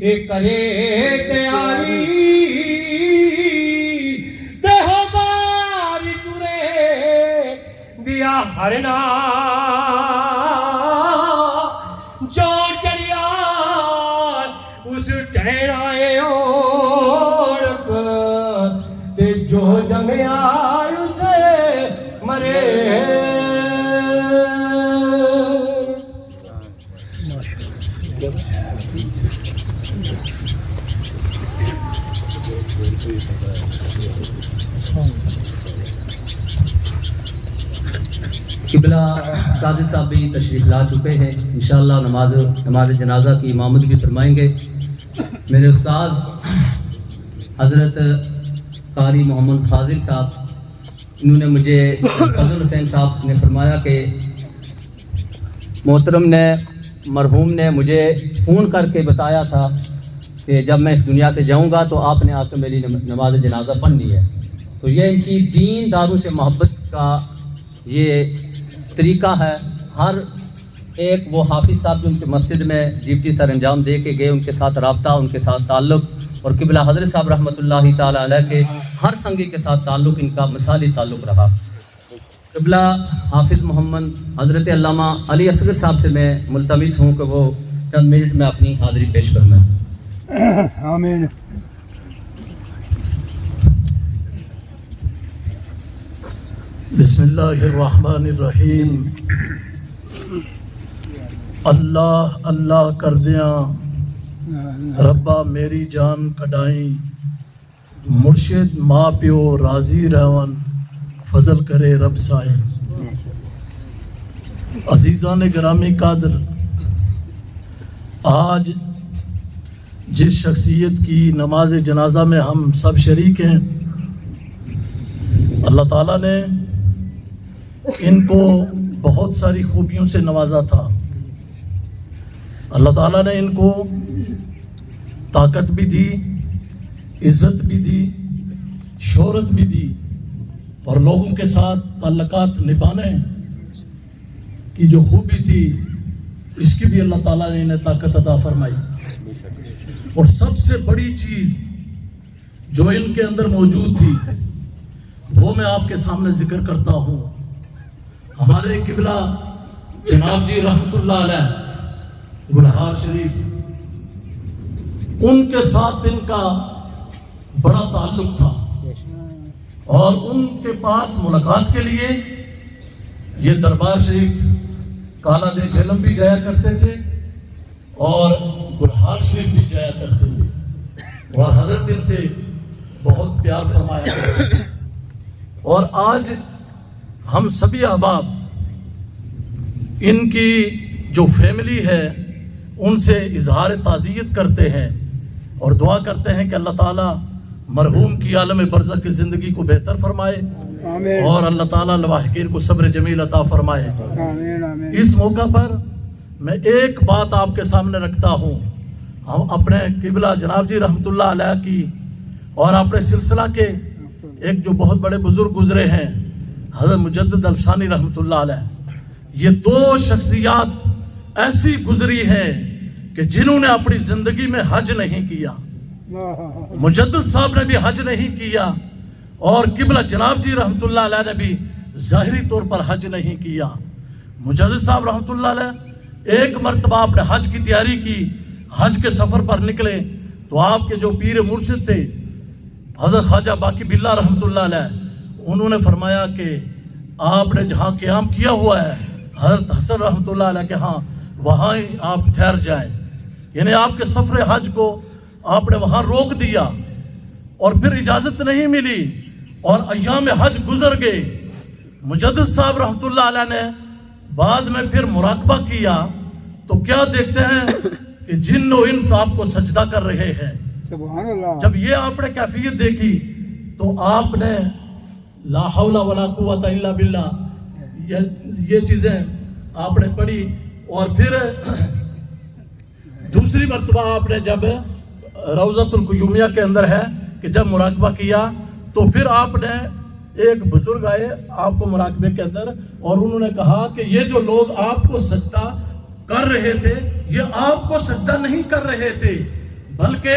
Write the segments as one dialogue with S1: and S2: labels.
S1: کرے تیاری تے ہو بار ترے دیا ہرنا جو چڑیا اس ٹھہرائے اوڑک تے جو جمیا اسے مرے
S2: قبلہ قاضی صاحب بھی تشریف لا چکے ہیں، انشاءاللہ نماز جنازہ کی امامت بھی فرمائیں گے۔ میرے استاذ حضرت قاری محمد فاضل صاحب، انہوں نے مجھے فضل حسین صاحب نے فرمایا کہ محترم نے مرحوم نے مجھے فون کر کے بتایا تھا کہ جب میں اس دنیا سے جاؤں گا تو آپ نے آ کے میری نماز جنازہ پڑھنی ہے۔ تو یہ ان کی دین داروں سے محبت کا یہ طریقہ ہے۔ ہر ایک وہ حافظ صاحب جو ان کے مسجد میں ڈیوٹی سر انجام دے کے گئے، ان کے ساتھ رابطہ، ان کے ساتھ تعلق، اور قبلہ حضرت صاحب رحمۃ اللہ تعالیٰ علیہ کے ہر سنگی کے ساتھ تعلق ان کا مثالی تعلق رہا۔ قبلہ حافظ محمد حضرت علامہ علی اصغر صاحب سے میں ملتمس ہوں کہ وہ چند منٹ میں اپنی حاضری پیش فرمائیں۔
S3: آمین۔
S4: بسم اللہ الرحمن الرحیم۔ اللہ اللہ کر دیاں ربا میری جان کڈائیں، مرشد ماں پیو راضی رہون، فضل کرے رب سائیں۔ عزیزان گرامی قادر، آج جس شخصیت کی نماز جنازہ میں ہم سب شریک ہیں، اللہ تعالیٰ نے ان کو بہت ساری خوبیوں سے نوازا تھا۔ اللہ تعالیٰ نے ان کو طاقت بھی دی، عزت بھی دی، شہرت بھی دی، اور لوگوں کے ساتھ تعلقات نبھانے کی جو خوبی تھی اس کی بھی اللہ تعالیٰ نے انہیں طاقت عطا فرمائی۔ اور سب سے بڑی چیز جو ان کے اندر موجود تھی وہ میں آپ کے سامنے ذکر کرتا ہوں۔ ہمارے قبلہ جناب جی رحمت اللہ علیہ گلہار شریف، ان کے ساتھ ان کا بڑا تعلق تھا، اور ان کے پاس ملاقات کے لیے یہ دربار شریف کالا دے جھیلم بھی جایا کرتے تھے اور گلہار شریف بھی جایا کرتے تھے، اور حضرت ان سے بہت پیار فرمایا کرتے تھے۔ اور آج ہم سبھی احباب ان کی جو فیملی ہے ان سے اظہار تعزیت کرتے ہیں اور دعا کرتے ہیں کہ اللہ تعالیٰ مرحوم کی عالم برزخ کی زندگی کو بہتر فرمائے،
S3: آمین۔
S4: اور اللہ تعالیٰ لواحقین کو صبر جمیل عطا فرمائے۔
S3: آمین آمین۔
S4: اس موقع پر میں ایک بات آپ کے سامنے رکھتا ہوں۔ ہم اپنے قبلہ جناب جی رحمت اللہ علیہ کی اور اپنے سلسلہ کے ایک جو بہت بڑے بزرگ گزرے ہیں حضرت مجدد الفسانی رحمت اللہ علیہ، یہ دو شخصیات ایسی گزری ہیں کہ جنہوں نے اپنی زندگی میں حج نہیں کیا۔ مجدد صاحب نے بھی حج نہیں کیا، اور قبلہ جناب جی رحمت اللہ علیہ نے بھی ظاہری طور پر حج نہیں کیا۔ مجدد صاحب رحمت اللہ علیہ ایک مرتبہ اپنے حج کی تیاری کی، حج کے سفر پر نکلے تو آپ کے جو پیر مرشد تھے حضرت خواجہ باقی باللہ رحمت اللہ علیہ، انہوں نے فرمایا کہ آپ نے جہاں قیام کیا ہوا ہے حضرت حسن رحمت اللہ علیہ کے ہاں، وہاں ہی آپ ٹھہر جائیں۔ یعنی آپ کے سفر حج کو آپ نے وہاں روک دیا، اور پھر اجازت نہیں ملی اور ایام حج گزر گئے۔ مجدد صاحب رحمت اللہ علیہ نے بعد میں پھر مراقبہ کیا تو کیا دیکھتے ہیں کہ جن و انس آپ کو سجدہ کر رہے ہیں۔
S3: سبحان اللہ۔
S4: جب یہ آپ نے کیفیت دیکھی تو آپ نے لا حول ولا قوت الا باللہ یہ چیزیں آپ نے پڑھی، اور پھر دوسری مرتبہ آپ نے جب روضۃ القیومیہ کے اندر ہے کہ جب مراقبہ کیا تو پھر آپ نے ایک بزرگ آئے آپ کو مراقبے کے اندر، اور انہوں نے کہا کہ یہ جو لوگ آپ کو سجدہ کر رہے تھے یہ آپ کو سجدہ نہیں کر رہے تھے، بلکہ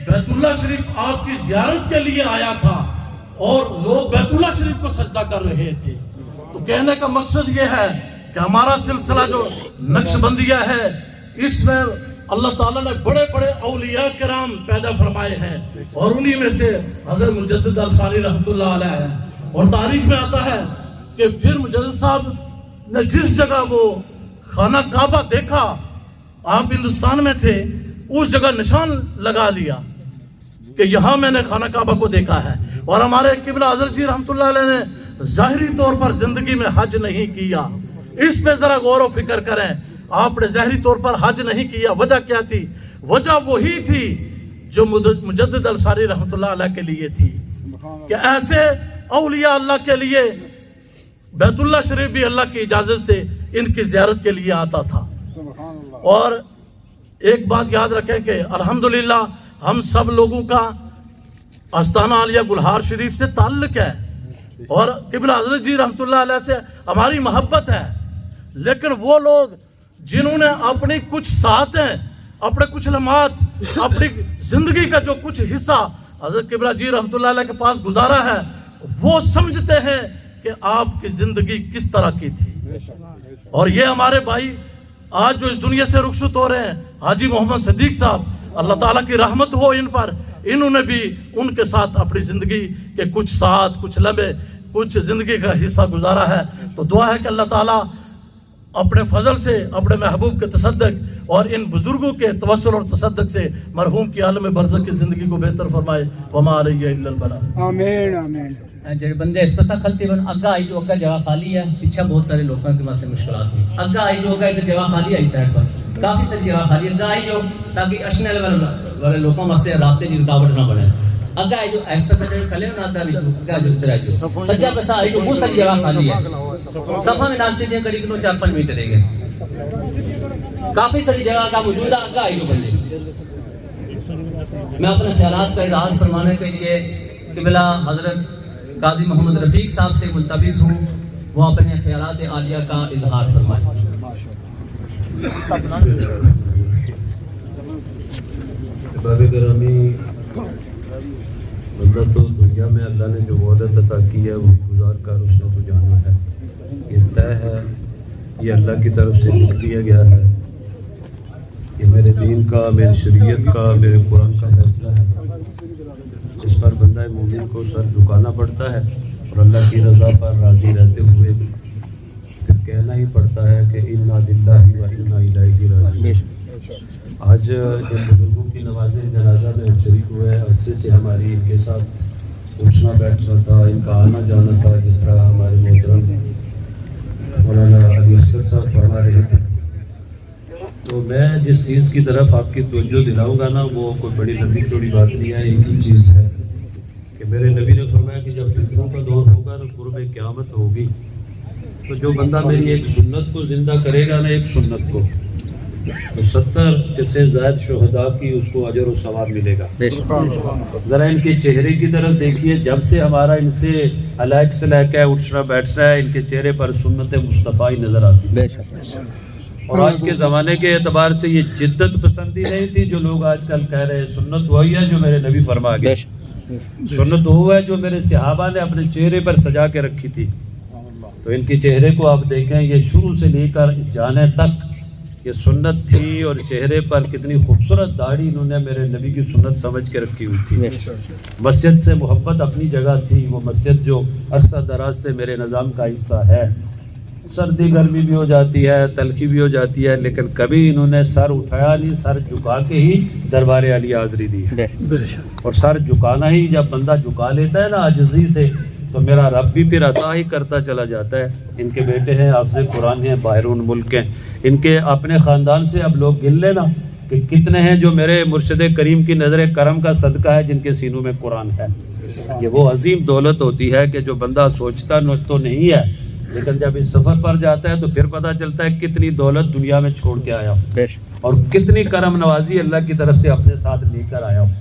S4: بیت اللہ شریف آپ کی زیارت کے لیے آیا تھا اور لوگ بیت اللہ شریف کو سجدہ کر رہے تھے. تو کہنے کا مقصد یہ ہے کہ ہمارا سلسلہ جو نقش بندیہ ہے اس میں اللہ تعالیٰ نے بڑے بڑے اولیاء کرام پیدا فرمائے ہیں اور انہی میں سے حضرت مجدد الثانی رحمۃ اللہ علیہ ہے. اور تاریخ میں آتا ہے کہ پھر مجدد صاحب نے جس جگہ وہ خانہ کعبہ دیکھا، آپ ہندوستان میں تھے، اس جگہ نشان لگا لیا کہ یہاں میں نے خانہ کعبہ کو دیکھا ہے. اور ہمارے قبلہ حضرت جی رحمۃ اللہ علیہ نے ظاہری طور پر زندگی میں حج نہیں کیا. اس پہ ذرا غور و فکر کریں. آپ نے ظاہری طور پر حج نہیں کیا، وجہ کیا تھی؟ وجہ وہی تھی جو مجدد الثانی رحمۃ اللہ علیہ کے لیے تھی کہ ایسے اولیاء اللہ کے لیے بیت اللہ شریف بھی اللہ کی اجازت سے ان کی زیارت کے لیے آتا تھا. اور ایک بات یاد رکھیں کہ الحمدللہ ہم سب لوگوں کا آستانہ عالیہ گلہار شریف سے تعلق ہے اور قبلہ حضرت جی رحمۃ اللہ علیہ سے ہماری محبت ہے. لیکن وہ لوگ جنہوں نے اپنی کچھ ساعتیں، اپنے کچھ لمحات، اپنی زندگی کا جو کچھ حصہ حضرت قبلہ جی رحمۃ اللہ علیہ کے پاس گزارا ہے، وہ سمجھتے ہیں کہ آپ کی زندگی کس طرح کی تھی. اور یہ ہمارے بھائی آج جو اس دنیا سے رخصت ہو رہے ہیں، حاجی محمد صدیق صاحب، اللہ تعالیٰ کی رحمت ہو ان پر، انہوں نے بھی ان کے ساتھ اپنی زندگی کے کچھ ساعت، کچھ لمحے، کچھ زندگی کا حصہ گزارا ہے. تو دعا ہے کہ اللہ تعالیٰ اپنے فضل سے، اپنے محبوب کے تصدق اور ان بزرگوں کے توسل اور تصدق سے مرحوم کی عالم برزخ کی زندگی کو بہتر فرمائے. وما علیہ الا البلاغ.
S3: آمین آمین.
S2: جڑے بندے اس پاسا کھلتے بن اگا آئی جو اگا جگہ خالی ہے، پیچھے بہت سارے لوگوں کے واسطے مشکلات ہیں. اگا آئی جو اگا ادھر جگہ خالی ہے، اس سائڈ پر کافی ساری جگہ خالی ہے. اگا آئی جو تاکہ اشنے والے لوگوں واسطے راستے کی رکاوٹ نہ بنے. اگا آئی جو اس پاسا جو کھلے ہونا تھا اگا جو ادھر آئی جو سجا پاسا آئی جو بہت ساری جگہ خالی ہے. صفحہ میں نال سے دے کڑی کلو 4-5 منٹ رہ گئے. کافی ساری جگہ کا موجود ہے. اگا آئی جو بندے میں اپنے خیالات کا اظہار فرمانے کے لیے قبلہ حضرت قاضی محمد رفیق صاحب سے ملتمس ہوں، وہ اپنے خیالات عالیہ کا اظہار فرمائیں.
S5: احباب گرامی، بندہ تو دنیا میں اللہ نے جو مہلت عطا کی ہے وہی گزار کر اس نے تو جانا ہے. یہ طے ہے، یہ اللہ کی طرف سے لکھ دیا گیا ہے. یہ میرے دین کا، میری شریعت کا، میرے قرآن کا فیصلہ ہے. اس پر بندہ مومن کو سر جھکانا پڑتا ہے اور اللہ کی رضا پر راضی رہتے ہوئے پھر کہنا ہی پڑتا ہے کہ انا للہ و انا الیہ راجعون. آج جن بزرگوں کی نماز جنازہ میں ہم شریک ہوئے، عرصے سے ہماری ان کے ساتھ اٹھنا بیٹھنا تھا، ان کا آنا جانا تھا. جس طرح ہمارے محترم مولانا علی اصغر صاحب فرما رہے تھے، تو میں جس چیز کی طرف آپ کی توجہ دلاؤں گا نا، وہ کوئی بڑی لمبی چوڑی بات نہیں ہے. ایک ہی چیز ہے کہ میرے نبی نے فرمایا کہ جب فتنوں کا دور ہوگا تو قرب قیامت ہوگی، تو جو بندہ میری ایک سنت کو زندہ کرے گا نا، ایک سنت کو، تو 70 سے زائد شہداء کی اس کو اجر و ثواب ملے گا. ذرا ان کے چہرے کی طرف دیکھیے، جب سے ہمارا ان سے علیق سے لے کے اٹھنا بیٹھنا ہے، ان کے چہرے پر سنت مصطفیٰ ہی نظر آتی ہے. اور آج کے زمانے کے اعتبار سے یہ جدت پسندی نہیں تھی جو لوگ آج کل کہہ رہے ہیں. سنت وہی ہے جو میرے نبی فرما گئے، سنت وہ ہے جو میرے صحابہ نے اپنے چہرے پر سجا کے رکھی تھی. تو ان کے چہرے کو آپ دیکھیں، یہ شروع سے لے کر جانے تک یہ سنت تھی. اور چہرے پر کتنی خوبصورت داڑھی انہوں نے میرے نبی کی سنت سمجھ کے رکھی ہوئی تھی. مسجد سے محبت اپنی جگہ تھی. وہ مسجد جو عرصہ دراز سے میرے نظام کا حصہ ہے، سردی گرمی بھی ہو جاتی ہے، تلخی بھی ہو جاتی ہے، لیکن کبھی انہوں نے سر اٹھایا نہیں، سر جھکا کے ہی دربار علی حاضری دی ہے. اور سر جھکانا ہی جب بندہ جھکا لیتا ہے نا عاجزی سے، تو میرا رب بھی پھر عطا ہی کرتا چلا جاتا ہے. ان کے بیٹے ہیں، حافظ قرآن ہیں، باہرون ملک ہیں. ان کے اپنے خاندان سے اب لوگ گن لینا کہ کتنے ہیں جو میرے مرشد کریم کی نظر کرم کا صدقہ ہے جن کے سینوں میں قرآن ہے. یہ وہ عظیم دولت ہوتی ہے کہ جو بندہ سوچتا تو نہیں ہے، لیکن جب اس سفر پر جاتا ہے تو پھر پتہ چلتا ہے کتنی دولت دنیا میں چھوڑ کے آیا ہوں اور کتنی کرم نوازی اللہ کی طرف سے اپنے ساتھ لے کر آیا ہوں.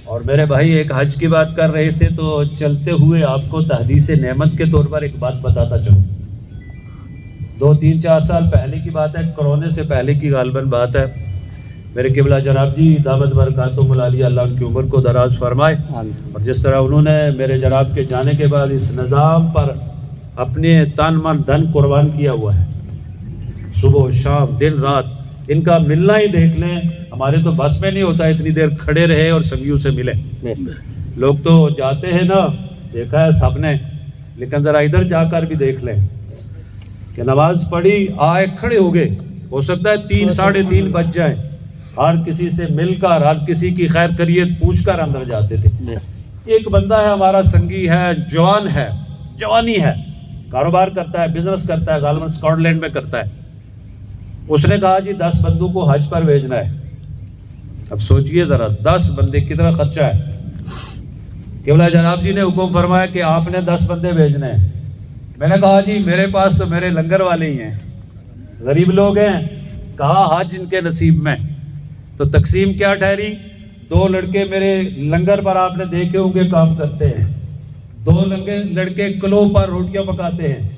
S5: اور میرے بھائی ایک حج کی بات کر رہے تھے، تو چلتے ہوئے آپ کو تحدیث نعمت کے طور پر ایک بات بتاتا چلوں. 2-3-4 سال پہلے کی بات ہے، کرونے سے پہلے کی غالباً بات ہے. میرے قبلہ جناب جی دامت برکاتہم العالیہ اللہ ان کی عمر کو دراز فرمائے، اور جس طرح انہوں نے میرے جناب کے جانے کے بعد اس نظام پر اپنے تن من دھن قربان کیا ہوا ہے، صبح شام دن رات ان کا ملنا ہی دیکھ لیں، ہمارے تو بس میں نہیں ہوتا اتنی دیر کھڑے رہے اور سنگیوں سے ملے۔ لوگ تو جاتے ہیں نا، دیکھا ہے سب نے، لیکن ذرا ادھر جا کر بھی دیکھ لیں کہ نماز پڑھی آئے کھڑے ہو گئے، ہو سکتا ہے 3 ساڑھے 3 بج جائیں، ہر کسی سے مل کر ہر کسی کی خیر خیریت پوچھ کر اندر جاتے تھے۔ ایک بندہ ہے ہمارا سنگی ہے، جوان ہے، جوانی ہے، کاروبار کرتا ہے، بزنس کرتا ہے، غالباً اسکاٹ لینڈ میں کرتا ہے۔ اس نے کہا جی 10 بندوں کو حج پر بھیجنا ہے۔ اب سوچئے ذرا 10 بندے کتنا خرچہ ہے۔ قبلہ جناب جی نے حکم فرمایا کہ آپ نے 10 بندے بھیجنے ہیں۔ میں نے کہا جی میرے پاس تو میرے لنگر والے ہی ہیں، غریب لوگ ہیں، کہا حج ان کے نصیب میں۔ تو تقسیم کیا ٹھہری؟ 2 لڑکے میرے لنگر پر آپ نے دیکھے ہوں گے کام کرتے ہیں، 2 لڑکے کلو پر روٹیاں پکاتے ہیں،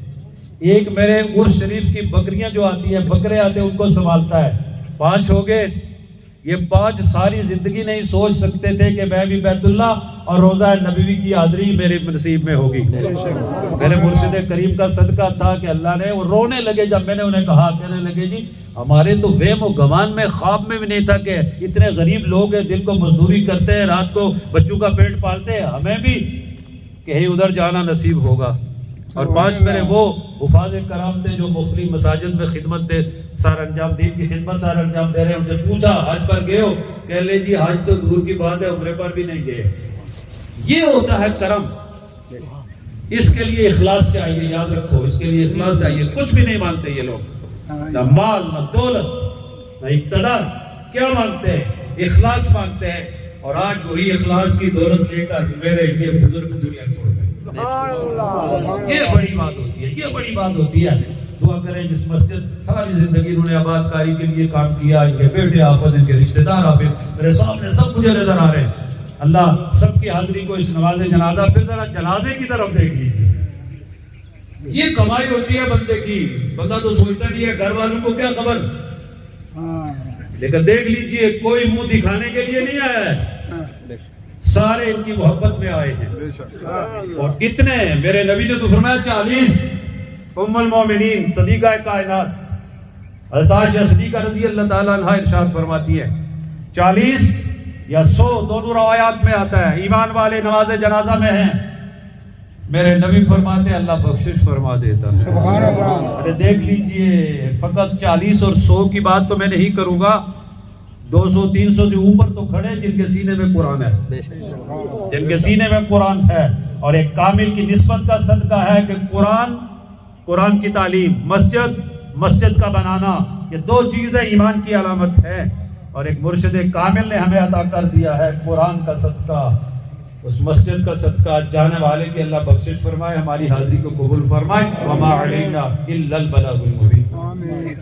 S5: ایک میرے عرس شریف کی بکریاں جو آتی ہیں، بکرے آتے ہیں، ان کو سنبھالتا ہے۔ 5 ہو گئے۔ یہ 5 ساری زندگی نہیں سوچ سکتے تھے کہ میں بھی بیت اللہ اور روزہ نبوی کی حاضری میرے نصیب میں ہوگی۔ میرے مرشد کریم کا صدقہ تھا کہ اللہ نے، وہ رونے لگے جب میں نے انہیں کہا، کہنے لگے جی ہمارے تو وہم و گمان میں خواب میں بھی نہیں تھا کہ اتنے غریب لوگ ہیں، دن کو مزدوری کرتے ہیں، رات کو بچوں کا پیٹ پالتے ہیں، ہمیں بھی کہیں ادھر جانا نصیب ہوگا۔ اور 5 میرے وہ حفاظ کرام تھے جو مختلف مساجد میں خدمت سار انجام، دین کی خدمت سار انجام دے رہے ہیں۔ ان سے پوچھا حج پر گئے ہو؟ کہہ لے جی حج تو دور کی بات ہے، عمرے پر بھی نہیں گئے۔ یہ ہوتا ہے کرم۔ اس کے لیے اخلاص چاہیے، یاد رکھو، اس کے لیے اخلاص چاہیے۔ کچھ بھی نہیں مانتے یہ لوگ، نہ مال نہ دولت نہ اقتدار، کیا مانگتے ہیں؟ اخلاص مانگتے ہیں۔ اور آج وہی اخلاص کی دولت لے کر میرے یہ بزرگ دنیا چھوڑ گئے۔ یہ بڑی بات ہوتی ہے، یہ بڑی بات ہوتی ہے۔ دعا کریں جس مسجد ساری زندگی انہوں نے آباد کاری کے لیے کام کیا، ان کے بیٹے حافظ، ان کے رشتہ دار حافظ، میرے سامنے سب مجھے نظر آ رہے ہیں۔ اللہ سب کی حاضری کو اس نماز جنازہ، پھر ذرا جنازے کی طرف دیکھ لیجیے۔ یہ کمائی ہوتی ہے بندے کی، بندہ تو سوچتا نہیں ہے گھر والوں کو کیا خبر، لیکن دیکھ لیجیے کوئی منہ دکھانے کے لیے نہیں آیا ہے، سارے ان کی محبت میں آئے ہیں۔ اور اتنے میرے نبی نے تو فرمایا 40 ام المومنین صدیقہ کائنات حضرت عائشہ صدیقہ رضی اللہ تعالیٰ عنہ ارشاد فرماتی ہے 40 یا 100 دونوں روایات میں آتا ہے، ایمان والے نماز جنازہ میں ہیں۔ میرے نبی فرماتے ہیں اللہ بخشش فرما دیتا ہے۔
S3: سبحان اللہ۔
S5: ارے دیکھ لیجئے، فقط 40 اور 100 کی بات تو میں نہیں کروں گا، 200 300 سے اوپر تو کھڑے جن کے سینے میں قرآن ہے، جن کے سینے میں قرآن ہے۔ اور ایک کامل کی نسبت کا صدقہ ہے کہ قرآن کی تعلیم، مسجد کا بنانا، یہ 2 چیزیں ایمان کی علامت ہے۔ اور ایک مرشد کامل نے ہمیں عطا کر دیا ہے قرآن کا صدقہ، اس مسجد کا صدقہ۔ جانے والے کی اللہ بخشش فرمائے، ہماری حاضری کو قبول فرمائے۔ وما علینا الا البلاغ المبین۔
S3: آمین۔